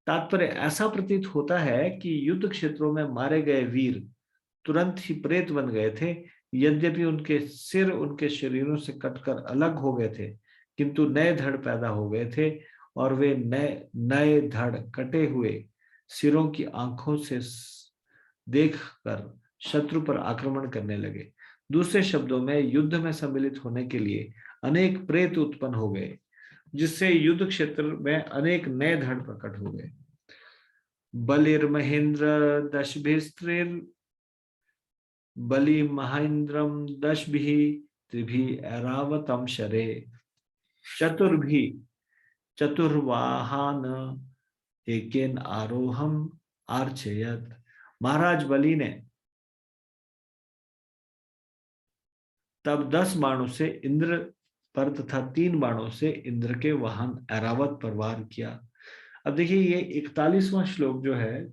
[SPEAKER 1] तात्पर्य ऐसा प्रतीत होता है कि युद्ध क्षेत्रों में मारे गए वीर तुरंत ही प्रेत बन गए थे। यद्यपि उनके सिर उनके शरीरों से कटकर अलग हो गए थे, किंतु नए धड़ पैदा हो गए थे और वे नए धड़ कटे हुए सिरों की आंखों से देखकर शत्रु पर आक्रमण करने लगे। दूसरे शब्दों में, युद्ध में सम्मिलित होने के लिए अनेक प्रेत उत्पन्न हो गए, जिससे युद्ध क्षेत्र में अनेक नए धड़ प्रकट हो गए। बलिर महेंद्र दशभिस्त्रिर बलि महेंद्रम दशभिः त्रिभिः ऐरावतम शरे चतुर्भि चतुर्वाहन एकेन आरोहम आर्चयत। महाराज बलि ने तब 10 बाणों से इंद्र पर तथा 3 बाणों से इंद्र के वाहन ऐरावत पर वार किया। अब देखिए, ये 41वां श्लोक जो है,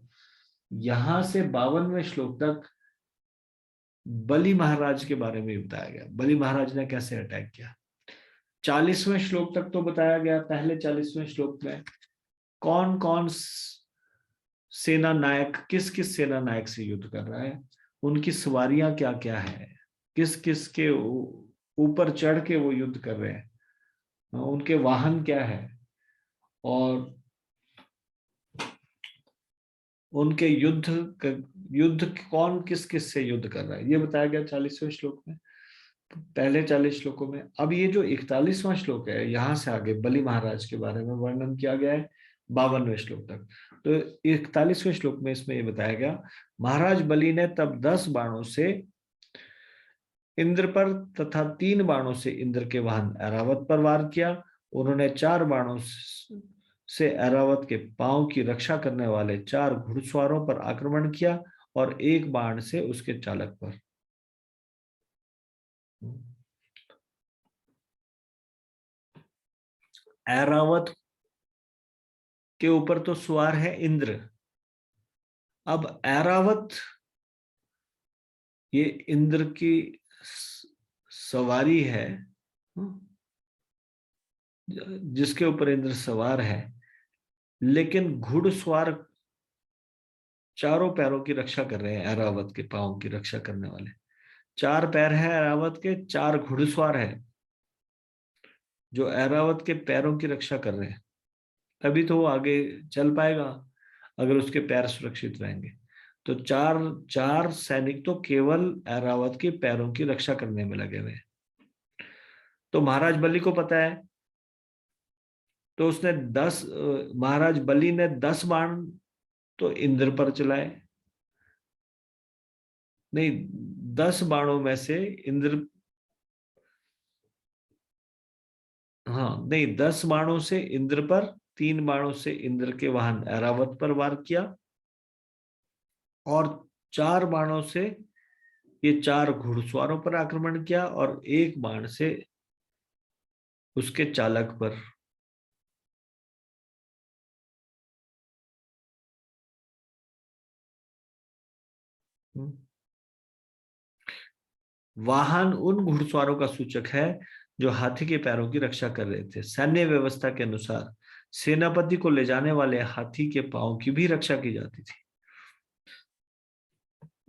[SPEAKER 1] यहां से 52वें श्लोक तक बलि महाराज के बारे में बताया गया। बलि महाराज ने कैसे अटैक किया। 40वें श्लोक तक तो बताया गया। पहले 40वें श्लोक में कौन कौन सेना नायक किस किस सेना नायक से युद्ध कर रहा है, उनकी सवारियां क्या क्या है, किस किस के ऊपर चढ़ के वो युद्ध कर रहे हैं, उनके वाहन क्या है और उनके युद्ध कौन किस किस से युद्ध कर रहा है, ये बताया गया 40वें श्लोक में, पहले 40 श्लोकों में। अब ये जो 41वां श्लोक है, यहां से आगे बलि महाराज के बारे में वर्णन किया गया है। 52वें श्लोक तक। तो 41वें श्लोक में इसमें ये बताया गया, महाराज बलि ने तब 10 बाणों से इंद्र पर तथा 3 बाणों से इंद्र के वाहन ऐरावत पर वार किया। उन्होंने 4 बाणों से ऐरावत के पांव की रक्षा करने वाले 4 घुड़सवारों पर आक्रमण किया और 1 बाण से उसके चालक पर। ऐरावत के ऊपर तो सवार है इंद्र। अब ऐरावत ये इंद्र की सवारी है, जिसके ऊपर इंद्र सवार है, लेकिन घुड़सवार चारों पैरों की रक्षा कर रहे हैं, ऐरावत के पांव की रक्षा करने वाले। 4 पैर है ऐरावत के, 4 घुड़सवार है जो ऐरावत के पैरों की रक्षा कर रहे हैं। तभी तो वो आगे चल पाएगा अगर उसके पैर सुरक्षित रहेंगे। तो 4 सैनिक तो केवल ऐरावत के पैरों की रक्षा करने में लगे हुए हैं। तो महाराज बलि को पता है, तो उसने 10 महाराज बलि ने 10 बाण तो इंद्र पर चलाए। नहीं, 10 बाणों में से इंद्र, हाँ नहीं, 10 बाणों से इंद्र पर, 3 बाणों से इंद्र के वाहन ऐरावत पर वार किया और 4 बाणों से ये 4 घुड़सवारों पर आक्रमण किया और 1 बाण से उसके चालक पर। वाहन उन घुड़सवारों का सूचक है जो हाथी के पैरों की रक्षा कर रहे थे। सैन्य व्यवस्था के अनुसार सेनापति को ले जाने वाले हाथी के पांव की भी रक्षा की जाती थी।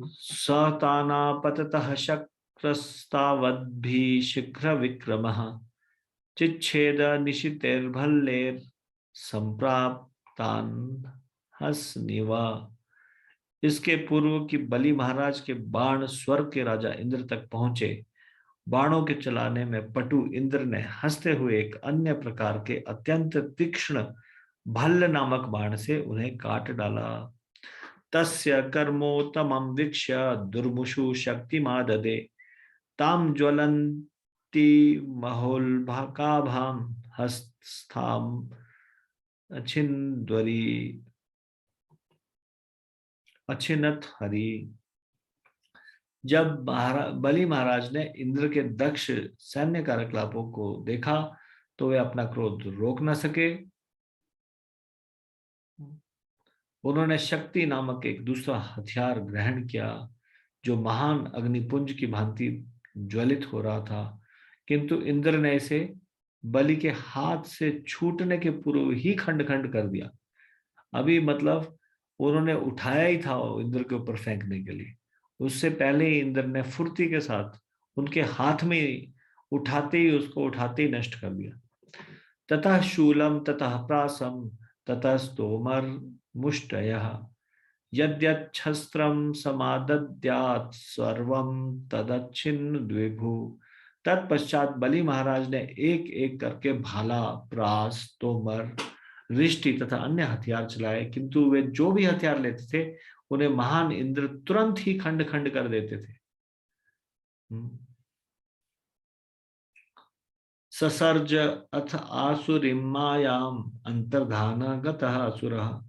[SPEAKER 1] सतानापततः शक्रस्तावद्भिः शीघ्र विक्रमः चिच्छेद निशितेर्भल्लेर संप्राप्तान हसनिवा। इसके पूर्व कि बलि महाराज के बाण स्वर्ग के राजा इंद्र तक पहुंचे, बाणों के चलाने में पटु इंद्र ने हंसते हुए एक अन्य प्रकार के अत्यंत तीक्ष्ण भल्ल नामक बाण से उन्हें काट डाला। तस्य कर्मोत्तमं वीक्ष्य दुर्मुषु शक्तिमाददे ताम ज्वलन्ति महोल्भाकाभां हस्ताम अच्छिन्द्वरी अच्छिन्नत हरि। जब बलि महाराज ने इंद्र के दक्ष सैन्य कार्यकलापों को देखा तो वे अपना क्रोध रोक न सके। उन्होंने शक्ति नामक एक दूसरा हथियार ग्रहण किया जो महान अग्निपुंज की भांति ज्वलित हो रहा था, किंतु इंद्र ने इसे बलि के हाथ से छूटने के पूर्व ही खंड खंड कर दिया। अभी मतलब उन्होंने उठाया ही था इंद्र के ऊपर फेंकने के लिए, उससे पहले ही इंद्र ने फुर्ती के साथ उनके हाथ में उठाते ही उसको उठाते ही नष्ट कर दिया। ततः शूलम ततः प्रासम ततः स्तोमर मुष्टयः यद्यच्छस्त्रं समादद्यात् सर्वं तदच्छिन्न द्विभु। तत्पश्चात बलि महाराज ने एक एक करके भाला, प्रास, तोमर, रिष्टि तथा अन्य हथियार चलाए, किंतु वे जो भी हथियार लेते थे उन्हें महान इंद्र तुरंत ही खंड खंड कर देते थे। ससर्ज अथ आसुरीं मायाम अंतर्धान गतः असुरः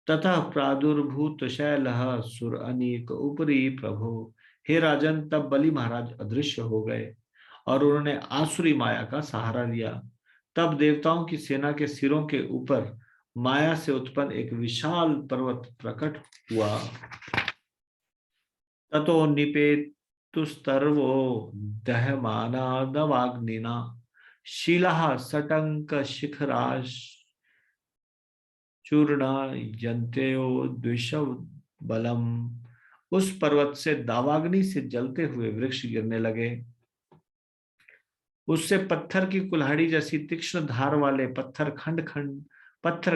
[SPEAKER 1] तथा प्रादुर्भूत शैलः सुर अनीक उपरी प्रभु। हे राजन, तब बलि महाराज अदृश्य हो गए और उन्होंने आसुरी माया का सहारा लिया। तब देवताओं की सेना के सिरों के ऊपर माया से उत्पन्न एक विशाल पर्वत प्रकट हुआ। ततो निपेतुस्तर्वो दह्यमाना दवाग्निना शीलः सटंक शिखराश चूर्ण यंत्यो द्विषव बलम। उस पर्वत से दावाग्नि से जलते हुए वृक्ष गिरने लगे। उससे पत्थर की कुल्हाड़ी जैसी तीक्ष्ण धार वाले पत्थर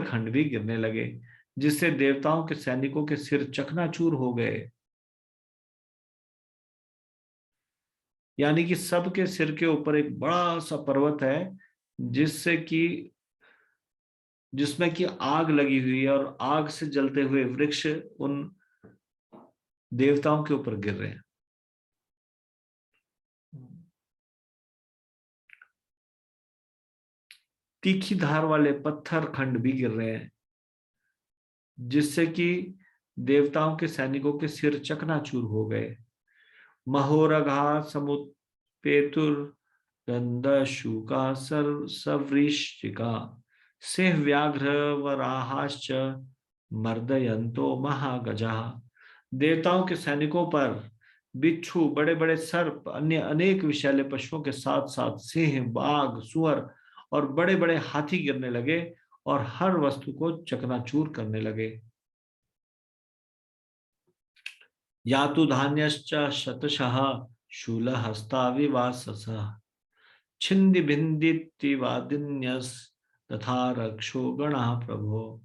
[SPEAKER 1] खंड भी गिरने लगे, जिससे देवताओं के सैनिकों के सिर चकनाचूर हो गए। यानी कि सबके सिर के ऊपर एक बड़ा सा पर्वत है जिससे कि जिसमें कि आग लगी हुई है और आग से जलते हुए वृक्ष उन देवताओं के ऊपर गिर रहे हैं। तीखी धार वाले पत्थर खंड भी गिर रहे हैं, जिससे कि देवताओं के सैनिकों के सिर चकनाचूर हो गए। महोरघा समुत्पेतुर गंधशूका सवृश्चिका सिंह व्याघ्र वराहाश्च मर्दयंतो महागजा। देवताओं के सैनिकों पर बिच्छू, बड़े बड़े सर्प, अन्य अनेक विषैले पशुओं के साथ साथ सिंह, बाघ, सुअर और बड़े बड़े हाथी गिरने लगे और हर वस्तु को चकनाचूर करने लगे। यातु धान्यश्च शतशः शूलहस्ताविवाससः छिन्दी भिन्दिति वादिन्यस तथा रक्षो गणः प्रभो।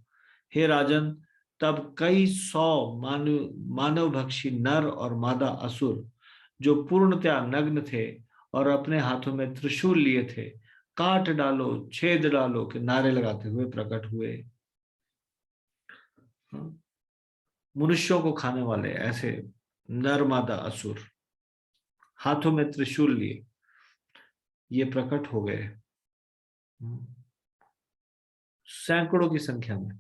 [SPEAKER 1] हे राजन, तब कई सौ मानव भक्षी नर और मादा असुर, जो पूर्णतया नग्न थे और अपने हाथों में त्रिशूल लिए थे, काट डालो, छेद डालो के नारे लगाते हुए प्रकट हुए। मनुष्यों को खाने वाले ऐसे नर मादा असुर हाथों में त्रिशूल लिए ये प्रकट हो गए, सैकड़ों की संख्या में।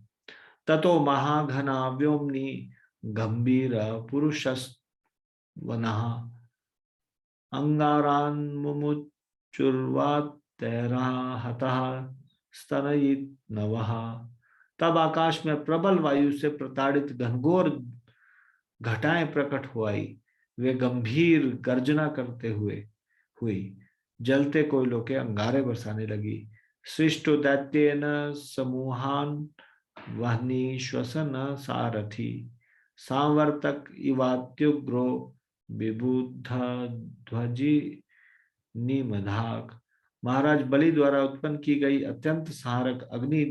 [SPEAKER 1] ततो महाघना व्योमनी गंभीर पुरुषस्वनः अंगारान मुमुचुर्वातैरा हतः स्तनयित नवः। तब आकाश में प्रबल वायु से प्रताड़ित घनघोर घटाएं प्रकट हो आई। वे गंभीर गर्जना करते हुई जलते कोयलों के अंगारे बरसाने लगी। सृष्टो दैत्येन समूहान वहनी श्वसन सारथी सांवर्तक इवात्युग्रो विबुद्ध ध्वजी निमधाक। महाराज बलि द्वारा उत्पन्न की गई अत्यंत सहारक अग्नि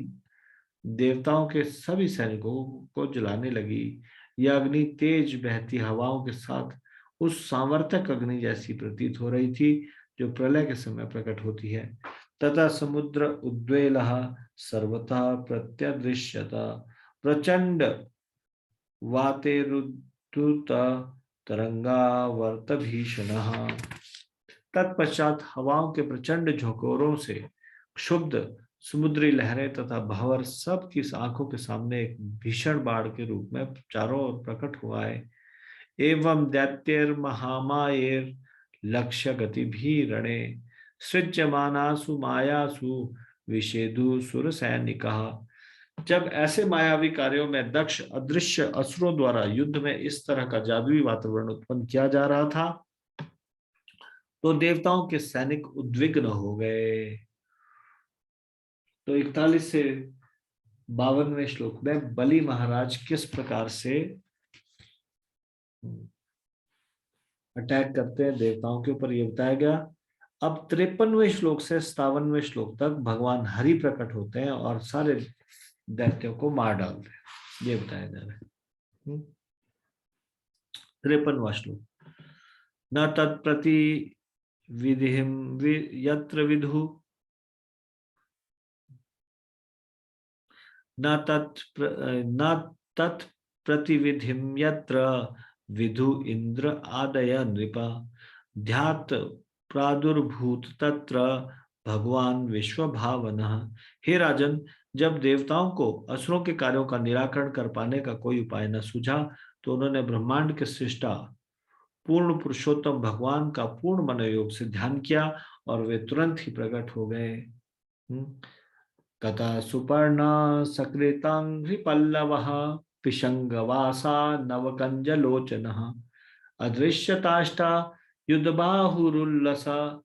[SPEAKER 1] देवताओं के सभी सैनिकों को जलाने लगी। यह अग्नि तेज बहती हवाओं के साथ उस सांवर्तक अग्नि जैसी प्रतीत हो रही थी जो प्रलय के समय प्रकट होती है। तथा समुद्र उद्वेलः सर्वथा प्रत्यदृश्यता प्रचंड वातेरुद्धुत तरंगावर्त भीषणः। तत्पश्चात हवाओं के प्रचंड झोंकोरों से क्षुब्ध समुद्री लहरें तथा भंवर सब की आंखों के सामने एक भीषण बाढ़ के रूप में चारों ओर प्रकट हुआ है। एवं दैत्येर महामायेर लक्ष्य गति भी रणे सृज्यमानासु मायासु विषेदु सुर सैनिका। जब ऐसे मायावी कार्यों में दक्ष अदृश्य असुरों द्वारा युद्ध में इस तरह का जादुई वातावरण उत्पन्न किया जा रहा था, तो देवताओं के सैनिक उद्विग्न हो गए। तो 41 से 52वें श्लोक में बलि महाराज किस प्रकार से अटैक करते हैं देवताओं के ऊपर, ये बताया गया। अब 53वें श्लोक से 57वें श्लोक तक भगवान हरि प्रकट होते हैं और सारे दैत्यों को मार डालते हैं, ये बताया जा रहा है। 53वां श्लोक। न तत्प्रति विधिम यत्र विदु न तत्प्रतिविधिम यत्र विदु इंद्र आदय नृप ध्यात प्रादुर्भूत तत्र भगवान विश्वभावनः। हे राजन, जब देवताओं को असुरों के कार्यों का निराकरण कर पाने का कोई उपाय न सूझा, तो उन्होंने ब्रह्मांड के सृष्टा पूर्ण पुरुषोत्तम भगवान का पूर्ण मनोयोग से ध्यान किया और वे तुरंत ही प्रकट हो गए। कथा सुपर्ण सकृतांघ्रि पल्लवः पिशंगवासा नवकंजलोचनः अदृश्यताष्टा युद्धबाहुरुल्लसा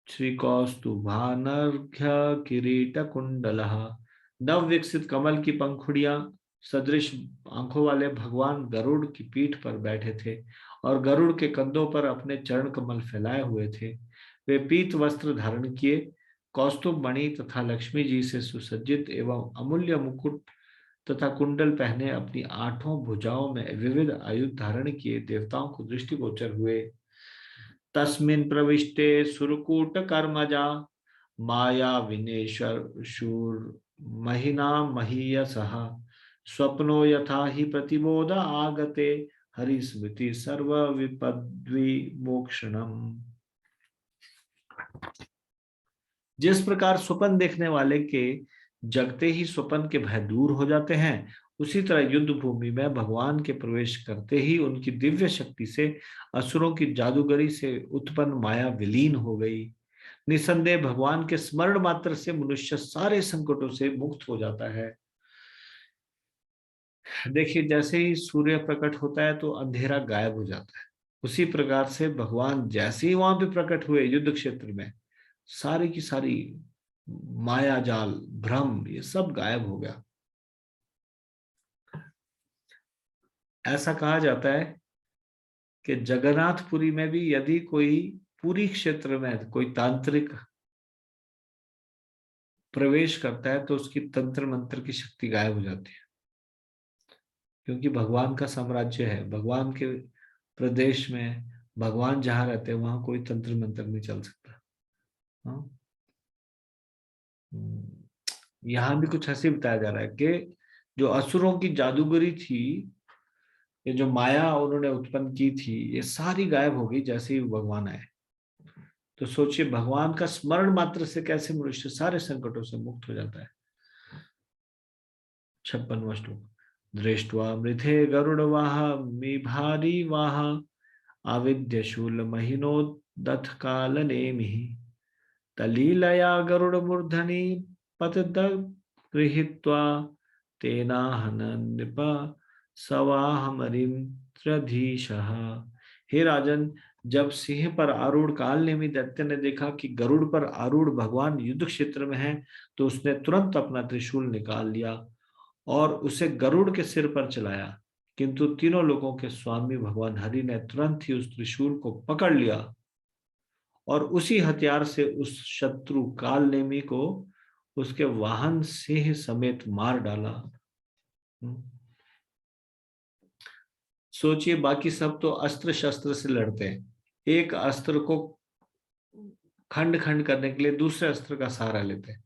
[SPEAKER 1] श्रीकौस्तुभानर्घ्य किरीट कुंडलः। नव विकसित कमल की पंखुड़ियां सदृश आंखों वाले भगवान गरुड़ की पीठ पर बैठे थे और गरुड़ के कंधों पर अपने चरण कमल फैलाए हुए थे। वे पीत वस्त्र धारण किए, कौस्तुभ मणि तथा लक्ष्मी जी से सुसज्जित एवं अमूल्य मुकुट तथा कुंडल पहने अपनी 8 भुजाओं में विविध आयुध धारण किए देवताओं को दृष्टिगोचर हुए। तस्मिन् प्रविष्टे सुरकूट कर्मजा माया विनेश्वर शूर महिना महीयसः स्वप्नो यथा ही प्रतिबोध आगते हरिस्मृति सर्व विपद्विमोक्षणम। जिस प्रकार स्वप्न देखने वाले के जगते ही स्वप्न के भय दूर हो जाते हैं, उसी तरह युद्ध भूमि में भगवान के प्रवेश करते ही उनकी दिव्य शक्ति से असुरों की जादूगरी से उत्पन्न माया विलीन हो गई। निसंदेह भगवान के स्मरण मात्र से मनुष्य सारे संकटों से मुक्त हो जाता है। देखिए, जैसे ही सूर्य प्रकट होता है तो अंधेरा गायब हो जाता है, उसी प्रकार से भगवान जैसे ही वहां पे प्रकट हुए युद्ध क्षेत्र में, सारी की सारी माया जाल भ्रम ये सब गायब हो गया। ऐसा कहा जाता है कि जगन्नाथपुरी में भी यदि कोई पूरी क्षेत्र में कोई तांत्रिक प्रवेश करता है तो उसकी तंत्र मंत्र की शक्ति गायब हो जाती है, क्योंकि भगवान का साम्राज्य है, भगवान के प्रदेश में भगवान जहां रहते हैं वहां कोई तंत्र मंत्र नहीं चल सकता। हाँ? यहाँ भी कुछ ऐसे बताया जा रहा है कि जो असुरों की जादूगरी थी, ये जो माया उन्होंने उत्पन्न की थी, ये सारी गायब हो गई जैसे ही भगवान आए। तो सोचिए, भगवान का स्मरण मात्र से कैसे मनुष्य सारे संकटों से मुक्त हो जाता है। 56वां श्लोक। दृष्ट्वा मृथे गरुड़वाह मे भारी वाह आविद्य शूल महिनोदथ काल नेमिः तलीलया गरुड़ मूर्धनि पतद गृहीत्वा तेनाहन नृप सवाहमरिंद्रधीशः। हे राजन, जब सिंह पर आरूढ़ कालनेमी दैत्य ने देखा कि गरुड़ पर आरूढ़ भगवान युद्ध क्षेत्र में है, तो उसने तुरंत अपना त्रिशूल निकाल लिया और उसे गरुड़ के सिर पर चलाया। किंतु तीनों लोगों के स्वामी भगवान हरि ने तुरंत ही उस त्रिशूल को पकड़ लिया और उसी हथियार से उस शत्रु कालनेमी को उसके वाहन सिंह समेत मार डाला। सोचिए, बाकी सब तो अस्त्र शस्त्र से लड़ते हैं, एक अस्त्र को खंड खंड करने के लिए दूसरे अस्त्र का सहारा लेते हैं,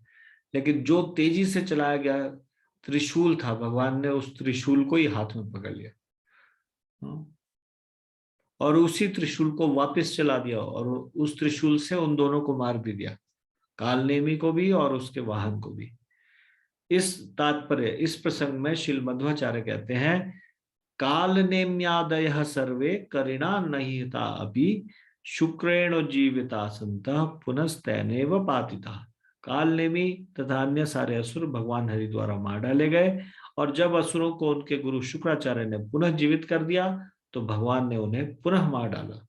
[SPEAKER 1] लेकिन जो तेजी से चलाया गया त्रिशूल था, भगवान ने उस त्रिशूल को ही हाथ में पकड़ लिया और उसी त्रिशूल को वापस चला दिया और उस त्रिशूल से उन दोनों को मार भी दिया, कालनेमी को भी और उसके वाहन को भी। इस तात्पर्य, इस प्रसंग में श्रील मध्वाचार्य कहते हैं, कालनेम्यादयः सर्वे करिणा नहिता अपि शुक्रेण जीविता संतः पुनस्तैनेव पातिता। कालनेमी तथा अन्य सारे असुर भगवान हरि द्वारा मार डाले गए, और जब असुरों को उनके गुरु शुक्राचार्य ने पुनः जीवित कर दिया तो भगवान ने उन्हें पुनः मार डाला।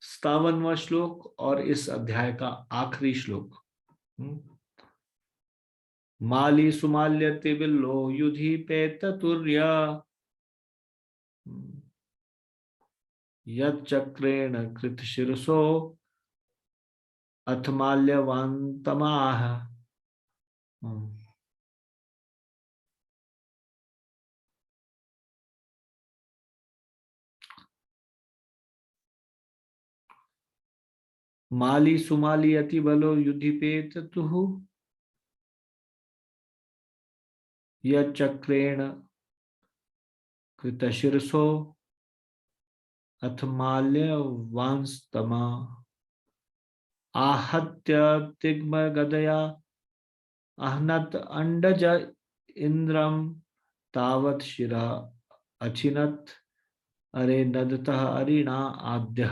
[SPEAKER 1] 57वां श्लोक और इस अध्याय का आखिरी श्लोक। माली सुमाल्यते बिल्लो युधि पेततुर्य यच्चक्रेण कृतशिरसो अथ माल्यवान्तमाह। माली सुमाली अति बलो युधिपेत तुह यच्चक्रेण कृतशिरसो अथ माल्यवांस्तमा आहत्य तिग्म गदया अहनत अंडज इंद्रम तावत शिरा अचिनत अरे नदतः अरिणा आद्य।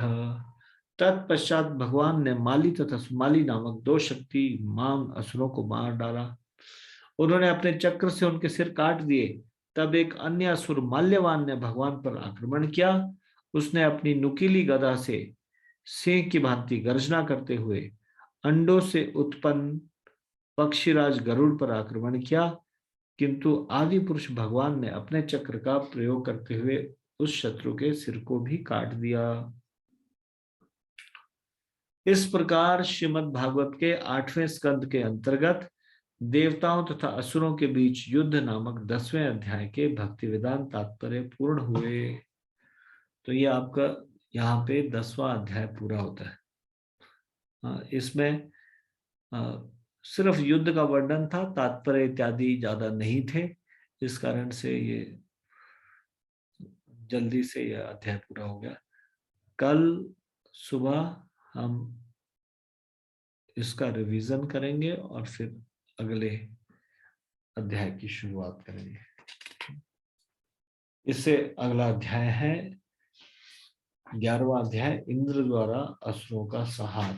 [SPEAKER 1] तत्पश्चात भगवान ने माली तथा सुमाली नामक दो शक्तिमान असुरों को मार डाला। उन्होंने अपने चक्र से उनके सिर काट दिए। तब एक अन्य असुर माल्यवान ने भगवान पर आक्रमण किया। उसने अपनी नुकीली गदा से सिंह की भांति गर्जना करते हुए अंडों से उत्पन्न पक्षीराज गरुड़ पर आक्रमण किया, किंतु आदि पुरुष भगवान ने अपने चक्र का प्रयोग करते हुए उस शत्रु के सिर को भी काट दिया। इस प्रकार श्रीमद् भागवत के 8वें स्कंद के अंतर्गत देवताओं तथा असुरों के बीच युद्ध नामक 10वें अध्याय के भक्ति वेदांत तात्पर्य पूर्ण हुए। तो ये आपका यहाँ पे 10वां अध्याय पूरा होता है। इसमें सिर्फ युद्ध का वर्णन था, तात्पर्य इत्यादि ज्यादा नहीं थे, इस कारण से ये जल्दी से यह अध्याय पूरा हो गया। कल सुबह हम इसका रिवीजन करेंगे और फिर अगले अध्याय की शुरुआत करेंगे। इससे अगला अध्याय है 11वां अध्याय, इंद्र द्वारा असुरों का संहार।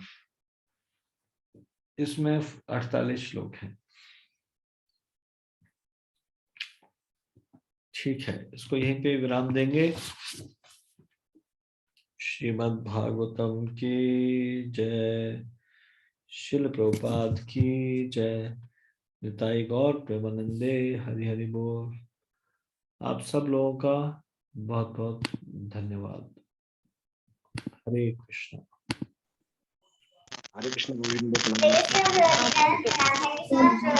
[SPEAKER 1] इसमें 48 श्लोक हैं। ठीक है, इसको यहीं पे विराम देंगे। श्रीमद् भागवतम की जय, शिल प्रभुपाद की जय, निताई गौर प्रेमानंदे, हरि हरि बोल। आप सब लोगों का बहुत बहुत धन्यवाद। हरे कृष्ण।
[SPEAKER 3] हरे कृष्ण गोविंद